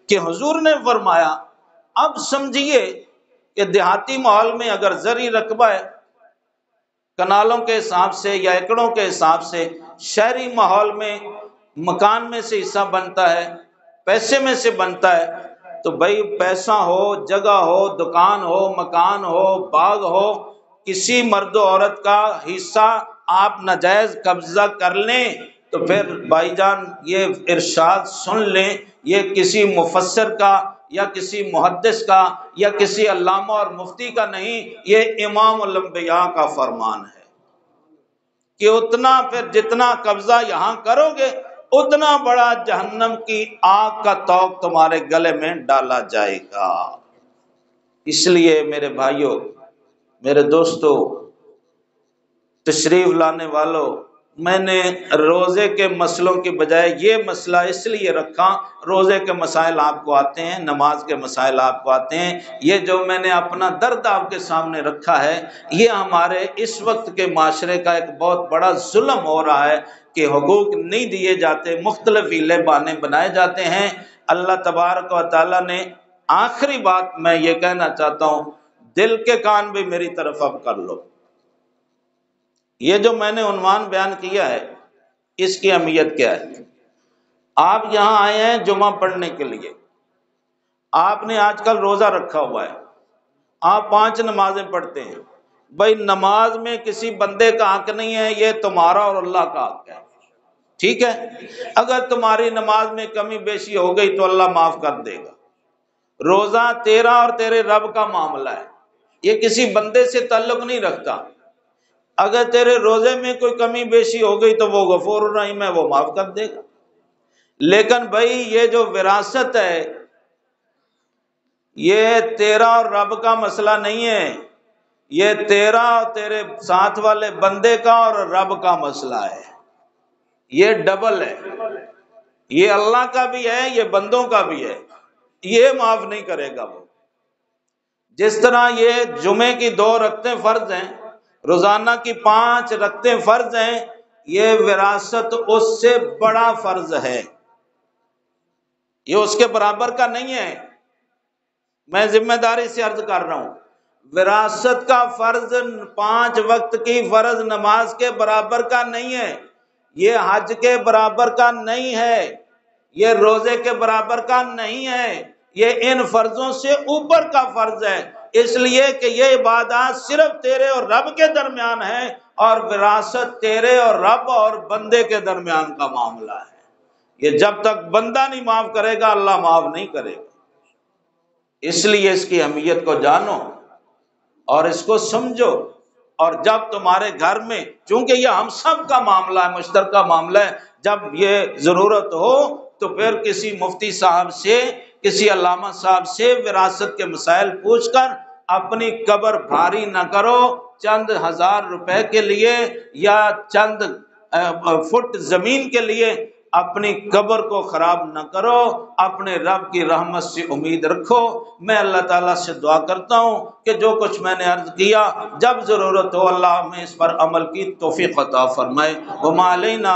کہ حضور نے فرمایا اب سمجھیے کہ دیہاتی ماحول میں اگر زرعی رقبہ ہے کنالوں کے حساب سے یا ایکڑوں کے حساب سے، شہری ماحول میں مکان میں سے حصہ بنتا ہے، پیسے میں سے بنتا ہے، تو بھائی پیسہ ہو، جگہ ہو، دکان ہو، مکان ہو، باغ ہو، کسی مرد و عورت کا حصہ آپ ناجائز قبضہ کر لیں تو پھر بھائی جان یہ ارشاد سن لیں، یہ کسی مفسر کا یا کسی محدث کا یا کسی علامہ اور مفتی کا نہیں، یہ امام الانبیاء کا فرمان ہے کہ اتنا پھر جتنا قبضہ یہاں کرو گے اتنا بڑا جہنم کی آگ کا توق تمہارے گلے میں ڈالا جائے گا۔ اس لیے میرے بھائیوں، میرے دوستو، تشریف لانے والوں، میں نے روزے کے مسئلوں کی بجائے یہ مسئلہ اس لیے رکھا، روزے کے مسائل آپ کو آتے ہیں، نماز کے مسائل آپ کو آتے ہیں، یہ جو میں نے اپنا درد آپ کے سامنے رکھا ہے یہ ہمارے اس وقت کے معاشرے کا ایک بہت بڑا ظلم ہو رہا ہے کہ حقوق نہیں دیے جاتے، مختلف ہیلے بہانے بنائے جاتے ہیں۔ اللہ تبارک و تعالیٰ نے، آخری بات میں یہ کہنا چاہتا ہوں، دل کے کان بھی میری طرف اب کر لو، یہ جو میں نے عنوان بیان کیا ہے اس کی اہمیت کیا ہے؟ آپ یہاں آئے ہیں جمعہ پڑھنے کے لیے، آپ نے آج کل روزہ رکھا ہوا ہے، آپ 5 نمازیں پڑھتے ہیں، بھائی نماز میں کسی بندے کا حق نہیں ہے، یہ تمہارا اور اللہ کا حق ہے، ٹھیک ہے؟ اگر تمہاری نماز میں کمی بیشی ہو گئی تو اللہ معاف کر دے گا۔ روزہ تیرا اور تیرے رب کا معاملہ ہے، یہ کسی بندے سے تعلق نہیں رکھتا۔ اگر تیرے روزے میں کوئی کمی بیشی ہو گئی تو وہ غفور الرحیم ہے، وہ معاف کر دے گا۔ لیکن بھائی یہ جو وراثت ہے یہ تیرا اور رب کا مسئلہ نہیں ہے، یہ تیرا اور تیرے ساتھ والے بندے کا اور رب کا مسئلہ ہے، یہ ڈبل ہے، یہ اللہ کا بھی ہے، یہ بندوں کا بھی ہے، یہ معاف نہیں کرے گا وہ۔ جس طرح یہ جمعے کی 2 رکعتیں فرض ہیں، روزانہ کی 5 رکعتیں فرض ہیں، یہ وراثت اس سے بڑا فرض ہے، یہ اس کے برابر کا نہیں ہے۔ میں ذمہ داری سے عرض کر رہا ہوں، وراثت کا فرض 5 وقت کی فرض نماز کے برابر کا نہیں ہے، یہ حج کے برابر کا نہیں ہے، یہ روزے کے برابر کا نہیں ہے، یہ ان فرضوں سے اوپر کا فرض ہے، اس لیے کہ یہ عبادات صرف تیرے اور رب کے درمیان ہے اور وراثت تیرے اور رب اور بندے کے درمیان کا معاملہ ہے۔ یہ جب تک بندہ نہیں معاف کرے گا اللہ معاف نہیں کرے گا۔ اس لیے اس کی اہمیت کو جانو اور اس کو سمجھو، اور جب تمہارے گھر میں، چونکہ یہ ہم سب کا معاملہ ہے، مشترکہ معاملہ ہے، جب یہ ضرورت ہو تو پھر کسی مفتی صاحب سے، کسی علامہ صاحب سے وراثت کے مسائل پوچھ کر اپنی قبر بھاری نہ کرو چند 1000 روپے کے لیے یا چند فٹ زمین کے لیے، اپنی قبر کو خراب نہ کرو، اپنے رب کی رحمت سے امید رکھو۔ میں اللہ تعالیٰ سے دعا کرتا ہوں کہ جو کچھ میں نے عرض کیا جب ضرورت ہو اللہ ہمیں اس پر عمل کی توفیق عطا فرمائے۔ وما علینا